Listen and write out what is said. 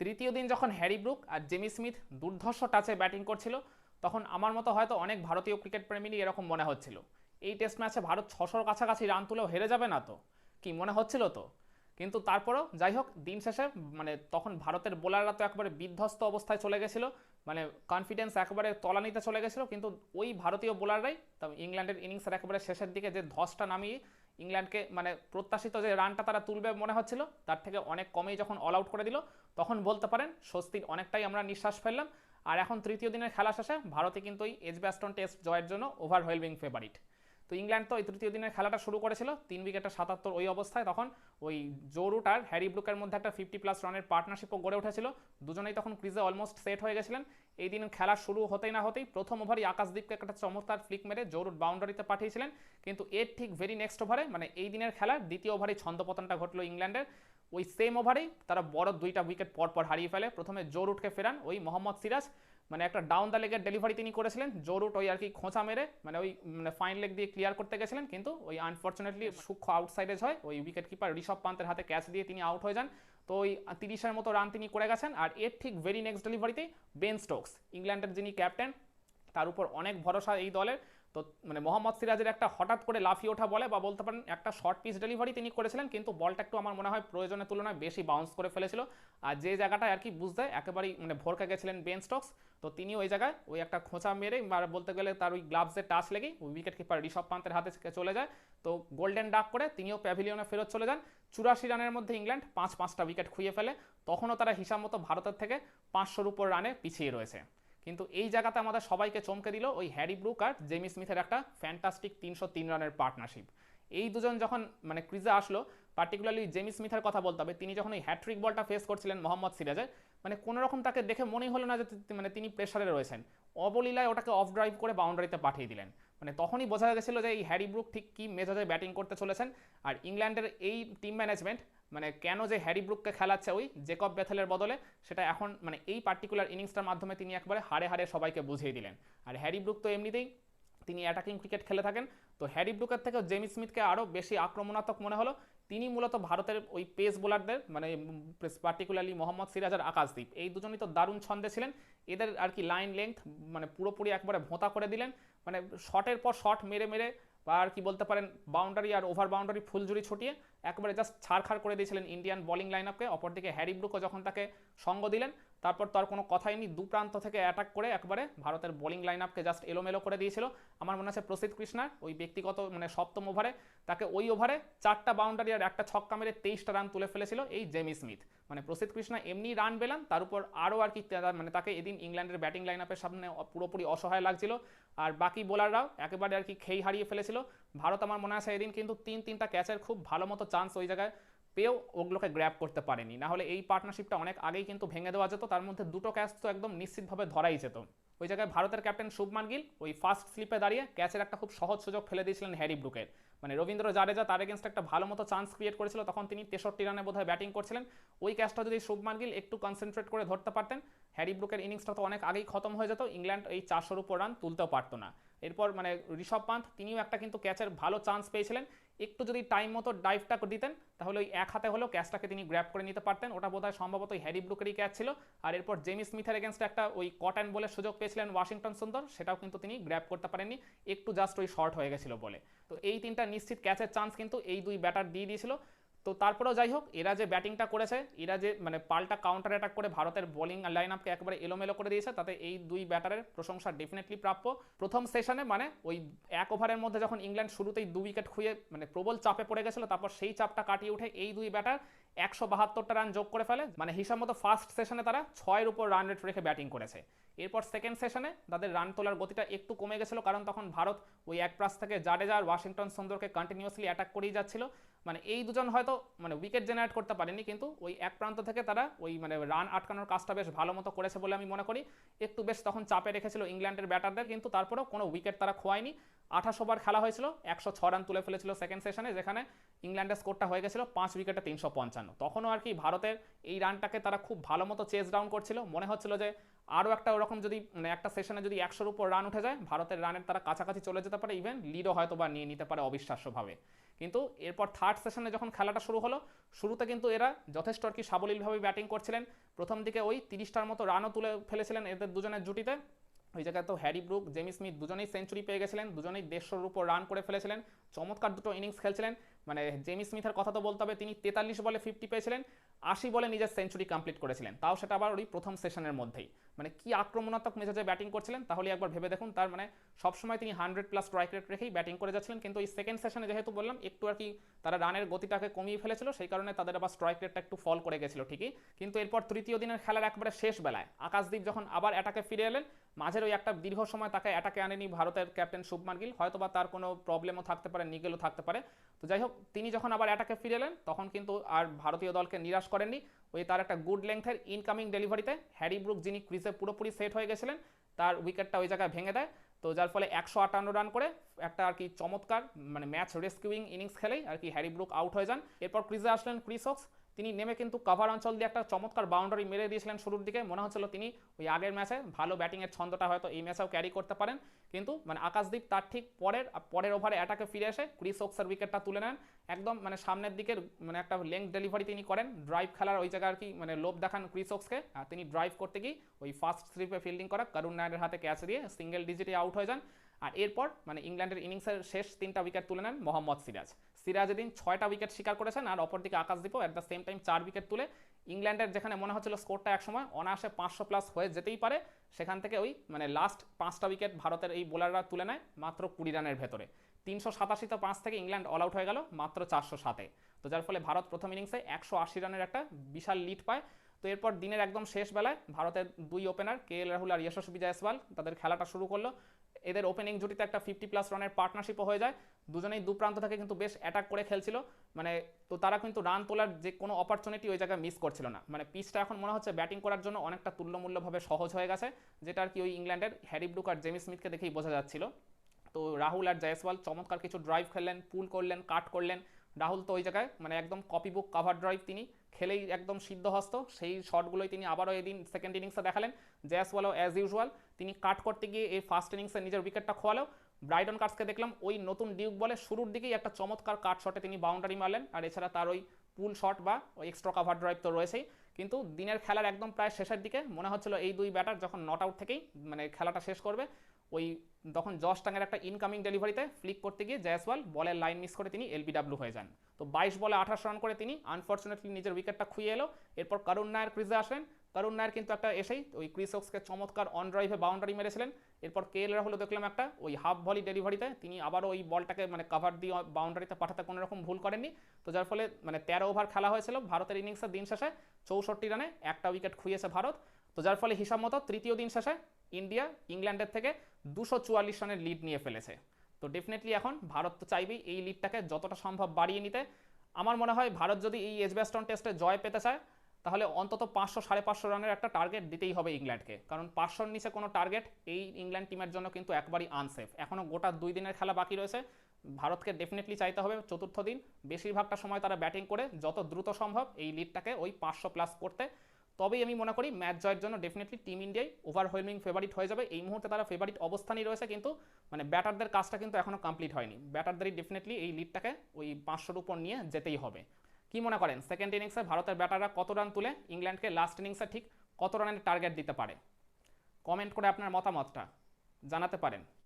তৃতীয় দিন যখন হ্যারি ব্রুক আর জেমি স্মিথ দুর্ধর্ষ টাচে ব্যাটিং করছিল, তখন আমার মতো হয়তো অনেক ভারতীয় ক্রিকেট প্রেমীরই এরকম মনে হচ্ছিল এই টেস্ট ম্যাচে ভারত 600 কাছাকাছি রান তুলেও হেরে যাবে না তো, কি মনে হচ্ছিল তো। কিন্তু তারপরেও যাই হোক, দিন শেষে তখন ভারতের বোলাররা তো একবারে বিধ্বস্ত অবস্থায় চলে গেছিলো, কনফিডেন্স একেবারে তলানিতে চলে গেছিলো। কিন্তু ওই ভারতীয় বোলাররাই ইংল্যান্ডের ইনিংসের একেবারে শেষের দিকে যে ধসটা নামিয়ে ইংল্যান্ডকে প্রত্যাশিত যে রানটা তারা তুলবে মনে হচ্ছিল তার থেকে অনেক কমেই যখন অল আউট করে দিল, তখন বলতে পারেন স্বস্তির অনেকটাই আমরা নিঃশ্বাস ফেললাম। আর এখন তৃতীয় দিনের খেলা শেষে ভারতে কিন্তু এই এজব্যাস্টন টেস্ট জয়ের জন্য ওভারওয়েলমিং ফেভারিট। তো ইংল্যান্ড তো এই তৃতীয় দিনের খেলাটা শুরু করেছিল 3 উইকেটে 77 ওই অবস্থায়, তখন ওই জো রুট আর হ্যারি ব্রুকের মধ্যে একটা 50+ রানের পার্টনারশিপও গড়ে উঠেছিল। দুজনেই তখন ক্রিজে অলমোস্ট সেট হয়ে গেছিলেন। এই দিন খেলা শুরু হতেই না হতেই প্রথম ওভারই আকাশদীপকে একটা চমৎকার ফ্লিক মেরে জো রুট বাউন্ডারিতে পাঠিয়েছিলেন। কিন্তু এর ঠিক ভেরি নেক্সট ওভারে, এই দিনের খেলার দ্বিতীয় ওভারেই ছন্দপতনটা ঘটলো ইংল্যান্ডের। ওই সেম ওভারেই তারা বড় 2টা উইকেট পরপর হারিয়ে ফেলে। প্রথমে জো রুটকে ফেরান ওই মোহাম্মদ সিরাজ, একটা ডাউন দ্য লেগের ডেলিভারি তিনি করেছিলেন। জো রুট ওই আর কি খোঁচা মেরে ওই ফাইন লেগ দিয়ে ক্লিয়ার করতে গেছিলেন, কিন্তু ওই আনফর্চুনেটলি সূক্ষ্ম আউটসাইডেজ হয়, ওই উইকেট কিপার ঋষভ পান্তের হাতে ক্যাচ দিয়ে তিনি আউট হয়ে যান। তো ওই 30-এর মতো রান তিনি করে গেছেন। আর এর ঠিক ভেরি নেক্সট ডেলিভারিতেই বেন স্টোকস, ইংল্যান্ডের যিনি ক্যাপ্টেন, তার উপর অনেক ভরসা এই দলের, তো মোহাম্মদ সিরাজের একটা হঠাৎ করে লাফিয়ে ওঠা বলে বা বলতে পারেন একটা শর্ট পিচ ডেলিভারি তিনি করেছিলেন, কিন্তু বলটা একটু আমার মনে হয় প্রয়োজনের তুলনায় বেশি বাউন্স করে ফেলেছিল। আর যে জায়গাটায় আর কি বুঝতে একেবারেই ভরকে গেছিলেন বেন স্টোকস, তো তিনি ওই জায়গায় ওই একটা খোঁচা মেরে বলতে গেলে তার ওই গ্লাভসের টাচ লেগেই ওই উইকেট কিপার ঋষভ পান্তের হাতে চলে যায়। তো গোল্ডেন ডাক করে তিনিও প্যাভিলিয়নে ফেরত চলে যান। 84 রানের মধ্যে ইংল্যান্ড 5টা উইকেট খুইয়ে ফেলে। তখনও তারা হিসাব মতো ভারতের থেকে 500-র উপর রানে পিছিয়ে রয়েছে। কিন্তু এই জায়গাতে আমাদের সবাইকে চমকে দিল ওই হ্যারি ব্রুক আর জেমি স্মিথের একটা ফ্যান্টাস্টিক 303 রানের পার্টনারশিপ। এই দুজন যখন ক্রিজে আসলো, পার্টিকুলারলি জেমি স্মিথের কথা বলতে হবে, তিনি যখন ওই হ্যাট্রিক বলটা ফেস করছিলেন মোহাম্মদ সিরাজের, কোনো রকম তাকে দেখে মনেই হলো না যে তিনি প্রেশারে রয়েছেন। অবলীলায় ওটাকে অফ ড্রাইভ করে বাউন্ডারিতে পাঠিয়ে দিলেন। তখনই বোঝা গেছিল যে এই হ্যারি ব্রুক ঠিক কী মেজাজে ব্যাটিং করতে চলেছেন। আর ইংল্যান্ডের এই টিম ম্যানেজমেন্ট কেন যে হ্যারি ব্রুককে খেলাচ্ছে ওই জেকব বেথেলের বদলে, সেটা এখন এই পার্টিকুলার ইনিংসটার মাধ্যমে তিনি একবারে হারে হারে সবাইকে বুঝিয়ে দিলেন। আর হ্যারি ব্রুক তো এমনিতেই তিনি অ্যাটাকিং ক্রিকেট খেলে থাকেন, তো হ্যারি ব্রুকের থেকেও জেমি স্মিথকে আরও বেশি আক্রমণাত্মক মনে হলো। তিনি মূলত ভারতের ওই পেস বোলারদের পার্টিকুলারলি মোহাম্মদ সিরাজ আর আকাশদীপ, এই দুজনই তো দারুণ ছন্দে ছিলেন। এদের আর কি লাইন লেংথ পুরোপুরি একবারে ভোঁতা করে দিলেন, শটের পর শট মেরে মেরে বা আর কি বলতে পারেন বাউন্ডারি আর ওভার বাউন্ডারি ফুলঝুরি ছটিয়ে একবারে জাস্ট ছাড়খাড় করে দিয়েছিলেন ইন্ডিয়ান বোলিং লাইন আপকে। অপরদিকে হ্যারি ব্রুকও যখন তাকে সঙ্গ দিলেন, তারপর তো আর কোনো কথাই নেই, দু প্রান্ত থেকে অ্যাটাক করে একবারে ভারতের বোলিং লাইন আপকে জাস্ট এলোমেলো করে দিয়েছিল। আমার মনে আছে প্রসিদ্ধ কৃষ্ণার ওই ব্যক্তিগত সপ্তম ওভারে তাকে ওই ওভারে 4টা বাউন্ডারি আর একটা ছক্কা মেরে 23টা রান তুলে ফেলেছিল এই জেমি স্মিথ। প্রসিদ্ধ কৃষ্ণা এমনি রান পেলেন, তার উপর আরও আর কি তাকে এদিন ইংল্যান্ডের ব্যাটিং লাইন আপের সামনে পুরোপুরি অসহায় লাগছিল। আর বাকি বোলাররাও একেবারে আর কি খেই হারিয়ে ফেলেছিল। ভারত আমার মনে আছে এদিন কিন্তু 3-3টা ক্যাচের খুব ভালো মতো চান্স ওই জায়গায় পেয়েও ওগুলোকে গ্র্যাব করতে পারেনি, না হলে এই পার্টনারশিপটা অনেক আগেই কিন্তু ভেঙে দেওয়া যেত। তার মধ্যে 2টো ক্যাচ তো একদম নিশ্চিতভাবে ধরাই যেত। ওই জায়গায় ভারতের ক্যাপ্টেন শুভমান গিল ওই ফার্স্ট স্লিপে দাঁড়িয়ে ক্যাচের একটা খুব সহজ সুযোগ ফেলে দিয়েছিলেন হ্যারি ব্রুকের। রবীন্দ্র জাডেজা তার এগেনস্ট একটা ভালো মতো চান্স ক্রিয়েট করেছিল, তখন তিনি 63 রানে বোধহয় ব্যাটিং করছিলেন। ওই ক্যাচটা যদি শুভমান গিল একটু কনসেন্ট্রেট করে ধরতে পারতেন, হ্যারি ব্রুকের ইনিংসটা তো অনেক আগেই খতম হয়ে যেত, ইংল্যান্ড এই 400-র উপর রান তুলতেও পারতো না। এরপর ঋষভ পান্থ তিনিও একটা কিন্তু ক্যাচের ভালো চান্স পেয়েছিলেন, একটু যদি টাইম মতো ডাইভটা দিতেন তাহলে ওই এক হাতে হলেও ক্যাচটাকে তিনি গ্র্যাব করে নিতে পারতেন। ওটা বোধহয় সম্ভবত হ্যারি ব্রুকেরই ক্যাচ ছিল। আর এরপর জেমি স্মিথের এগেনস্টে একটা ওই কট অ্যান্ড বলের সুযোগ পেয়েছিলেন ওয়াশিংটন সুন্দর, সেটাও কিন্তু তিনি গ্র্যাব করতে পারেননি, একটু জাস্ট ওই শর্ট হয়ে গেছিল বলে। তো এই 3টা নিশ্চিত ক্যাচের চান্স কিন্তু এই 2 ব্যাটার দিয়ে দিয়েছিল। তো তারপরেও যাই হোক, এরা যে ব্যাটিংটা করেছে, এরা যে পাল্টা কাউন্টার অ্যাটাক করে ভারতের বোলিং লাইন আপকে একেবারে এলোমেলো করে দিয়েছে, তাতে এই 2 ব্যাটারের প্রশংসা ডেফিনেটলি প্রাপ্য। প্রথম সেশনে ওই 1 ওভারের মধ্যে যখন ইংল্যান্ড শুরুতেই 2 উইকেট খুঁয়ে প্রবল চাপে পড়ে গেছিল, তারপর সেই চাপটা কাটিয়ে উঠে এই 2 ব্যাটার 172টা রান যোগ করে ফেলে। হিসাব মতো ফার্স্ট সেশনে তারা 6-এর উপর রান রেট রেখে ব্যাটিং করেছে। এরপর সেকেন্ড সেশনে তাদের রান তোলার গতিটা একটু কমে গেছিলো, কারণ তখন ভারত ওই এক প্রাস থেকে জাডেজা আর ওয়াশিংটন সুন্দরকে কন্টিনিউয়াসলি অ্যাটাক করেই যাচ্ছিল। এই দুজন হয়তো উইকেট জেনারেট করতে পারেনি, কিন্তু ওই এক প্রান্ত থেকে তারা ওই রান আটকানোর কাজটা বেশ ভালো মতো করেছে বলে আমি মনে করি। একটু বেশ তখন চাপে রেখেছিল ইংল্যান্ডের ব্যাটারদের, কিন্তু তারপরেও কোনো উইকেট তারা খোয়ায়নি। 28 ওভার খেলা হয়েছিল, 106 রান তুলে ফেলেছিল সেকেন্ড সেশনে, যেখানে ইংল্যান্ডের স্কোরটা হয়ে গেছিলো 5 উইকেটে 355। তখনও আর কি ভারতের এই রানটাকে তারা খুব ভালো মতো চেস ডাউন করছিল, মনে হচ্ছিল যে আরও একটা ওরকম যদি মানে একটা সেশনে যদি 100-র উপর রান উঠে যায়, ভারতের রানের তারা কাছাকাছি চলে যেতে পারে, ইভেন লিডও হয়তো বা নিয়ে নিতে পারে অবিশ্বাস্যভাবে। কিন্তু এরপর থার্ড সেশনে যখন খেলাটা শুরু হলো, শুরুতে কিন্তু এরা যথেষ্ট আর কি সাবলীলভাবে ব্যাটিং করছিলেন। প্রথম দিকে ওই 30টার মতো রানও তুলে ফেলেছিলেন এদের দুজনের জুটিতে। ওই জায়গায় তো হ্যারি ব্রুক, জেমি স্মিথ দুজনেই সেঞ্চুরি পেয়ে গেছিলেন, দুজনেই 150-র উপর রান করে ফেলেছিলেন, চমৎকার দুটো ইনিংস খেলছিলেন। মানে জেমি স্মিথের কথা তো বলতে হবে, তিনি 43 বলে 50 পেয়েছিলেন, 80 বলে নিজের সেঞ্চুরি কমপ্লিট করেছিলেন, তাও সেটা আবার ওই প্রথম সেশনের মধ্যেই। মানে কি আক্রমণাত্মক মেজাজে ব্যাটিং করছিলেন তাহলে একবার ভেবে দেখুন। তার মানে সবসময় তিনি 100+ স্ট্রাইক রেট রেখেই ব্যাটিং করে যাচ্ছিলেন। কিন্তু এই সেকেন্ড সেশনে যেহেতু বললাম একটু আর কি তারা রানের গতিটাকে কমিয়ে ফেলেছিল, সেই কারণে তাদের আবার স্ট্রাইক রেটটা একটু ফল করে গেছিল ঠিকই। কিন্তু এরপর তৃতীয় দিনের খেলার একবারে শেষ বেলায় আকাশদীপ যখন আবার অ্যাটাকে ফিরে এলেন, মাঝের ওই একটা দীর্ঘ সময় তাকে অ্যাটাকে আনেনি ভারতের ক্যাপ্টেন শুভমান গিল, হয়তো বা তার কোনো প্রবলেমও থাকতে পারে, নিগেলও থাকতে পারে। তো যাই হোক, তিনি যখন আবার অ্যাটাকে ফিরে এলেন তখন কিন্তু আর ভারতীয় দলকে নিরাশ করেননি। ওই তার একটা গুড লেংথের ইনকামিং ডেলিভারিতে হ্যারি ব্রুক, যিনি ক্রিজে পুরোপুরি সেট হয়ে গেছিলেন, তার উইকেটটা ওই জায়গায় ভেঙে দেয়। তো যার ফলে 158 রান করে একটা আর কি চমৎকার মানে ম্যাচ রেস্কিউইং ইনিংস খেলেই আর কি হ্যারি ব্রুক আউট হয়ে যান। এরপর ক্রিজে আসলেন ক্রিস ওকস, তিনি নেমে কিন্তু কভার অঞ্চল দিয়ে একটা চমৎকার বাউন্ডারি মেরে দিয়েছিলেন শুরুর দিকে। মনে হচ্ছিল তিনি ওই আগের ম্যাচে ভালো ব্যাটিংয়ের ছন্দটা হয়তো এই ম্যাচেও ক্যারি করতে পারেন। কিন্তু মানে আকাশদীপ তার ঠিক পরের ওভারে অ্যাটাকে ফিরে এসে ক্রিস ওকসের উইকেটটা তুলে নেন। একদম মানে সামনের দিকের মানে একটা লেংথ ডেলিভারি তিনি করেন, ড্রাইভ খেলার ওই জায়গায় আর কি মানে লোভ দেখান ক্রিস ওকসকে। আর তিনি ড্রাইভ করতে গিয়ে ওই ফার্স্ট স্লিপে ফিল্ডিং করা করুণ নায়ারের হাতে ক্যাচ দিয়ে সিঙ্গেল ডিজিটে আউট হয়ে যান। আর এরপর মানে ইংল্যান্ডের ইনিংসের শেষ 3টা উইকেট তুলে নেন মোহাম্মদ সিরাজ এদিন 6টা উইকেট শিকার করেছেন, আর অপরদিকে আকাশদীপও at the same time 4 wicket তুলে ইংল্যান্ডের যেখানে মনে হচ্ছিল স্কোরটা একসময় অনায়াসে 500+ হয়ে যেতেই পারে, সেখান থেকে ওই মানে লাস্ট 5টা উইকেট ভারতের এই বোলাররা তুলে নেয় মাত্র 20 রানের ভেতরে। 387 5 থেকে ইংল্যান্ড অল আউট হয়ে গেল মাত্র 407-এ। তো যার ফলে ভারত প্রথম ইনিংসে 180 রানের একটা বিশাল লিড পায়। তো এরপর দিনের একদম শেষ বেলায় ভারতের দুই ওপেনার KL রাহুল আর যশস্বী জয়সওয়াল তাদের খেলাটা শুরু করলো। এদের ওপেনিং জুটিতে একটা 50+ রানের পার্টনারশিপও হয়ে যায়, দুজনেই দু প্রান্ত থেকে কিন্তু বেশ অ্যাটাক করে খেলছিল। মানে তো তারা কিন্তু রান তোলার যে কোনো অপরচুনিটি ওই জায়গায় মিস করছিল না। মানে পিচটা এখন মনে হচ্ছে ব্যাটিং করার জন্য অনেকটা তুল্যমূল্যভাবে সহজ হয়ে গেছে, যেটা আর কি ওই ইংল্যান্ডের হ্যারি ব্রুক আর জেমি স্মিথকে দেখেই বোঝা যাচ্ছিল। তো রাহুল আর জয়সওয়াল চমৎকার কিছু ড্রাইভ খেললেন, পুল করলেন, কাট করলেন। রাহুল তো ওই জায়গায় মানে একদম কপি বুক কাভার ড্রাইভ তিনি খেলেই একদম সিদ্ধহস্ত, সেই শটগুলোই তিনি আবারও এদিন সেকেন্ড ইনিংসে দেখালেন। জয়সওয়ালও অ্যাজ ইউজুয়াল তিনি কাট করতে গিয়ে এই ফার্স্ট ইনিংসে নিজের উইকেটটা খোয়ালেও ব্রাইডন কাটসকে দেখলাম ওই নতুন ডিউক বলে শুরুর দিকেই একটা চমৎকার কাট শটে তিনি বাউন্ডারি মারলেন। আর এছাড়া তার ওই পুল শট বা ওই এক্সট্রা কাভার ড্রাইভ তো রয়েছেই। কিন্তু দিনের খেলার একদম প্রায় শেষের দিকে মনে হচ্ছিল এই দুই ব্যাটার যখন নট আউট থেকেই মানে খেলাটা শেষ করবে, ওই তখন জশ টাঙের একটা ইনকামিং ডেলিভারিতে ফ্লিক করতে গিয়ে জয়সওয়াল বলের লাইন মিস করে তিনি LBW হয়ে যান। তো 22 বলে 28 রান করে তিনি আনফর্চুনেটলি নিজের উইকেটটা খুইয়ে এলো। এরপর করুণ নায়ার ক্রিজে আসলেন, করুণ নায়ার কিন্তু একটা এসেই ওই ক্রিস ওকসকে চমৎকার অন ড্রাইভে বাউন্ডারি মেরেছিলেন। এরপর KL রাহুল দেখলাম একটা ওই হাফ ভলি ডেলিভারিতে তিনি আবারও ওই বলটাকে মানে কাভার দিয়ে বাউন্ডারিতে পাঠাতে কোনো রকম ভুল করেননি। তো যার ফলে মানে 13 ওভার খেলা হয়েছিল ভারতের ইনিংসের দিন শেষে 64 রানে একটা উইকেট খুইয়েছে ভারত। তো যার ফলে হিসাব মতো তৃতীয় দিন শেষে ইন্ডিয়া ইংল্যান্ডের থেকে 244 রানের লিড নিয়ে ফেলেছে। তো ডেফিনেটলি এখন ভারত তো চাইবেই এই লিডটাকে যতটা সম্ভব বাড়িয়ে নিতে। আমার মনে হয় ভারত যদি এই এজবাস্টন টেস্টে জয় পেতে চায় তাহলে অন্তত 500-550 রানের একটা টার্গেট দিতেই হবে ইংল্যান্ডকে, কারণ 500-র নিচে কোনো টার্গেট এই ইংল্যান্ড টিমের জন্য কিন্তু একবারই আনসেফ। এখনও গোটা 2 দিনের খেলা বাকি রয়েছে, ভারতকে ডেফিনেটলি চাইতে হবে চতুর্থ দিন বেশিরভাগটা সময় তারা ব্যাটিং করে যত দ্রুত সম্ভব এই লিডটাকে ওই 500+ করতে। তবেই আমি মনে করি ম্যাচ জয়ের জন্য ডেফিনেটলি টিম ইন্ডিয়াই ওভারওয়েলমিং ফেভারিট হয়ে যাবে। এই মুহূর্তে তারা ফেভারিট অবস্থানই রয়েছে, কিন্তু মানে ব্যাটারদের কাজটা কিন্তু এখনও কমপ্লিট হয়নি। ব্যাটারদেরই ডেফিনেটলি এই লিডটাকে ওই 500-র উপর নিয়ে যেতেই হবে। কি মনে করেন সেকেন্ড ইনিংসে ভারতের ব্যাটাররা কত রান তুলে ইংল্যান্ডকে লাস্ট ইনিংসে ঠিক কত রানের টার্গেট দিতে পারে? কমেন্ট করে আপনার মতামতটা জানাতে পারেন।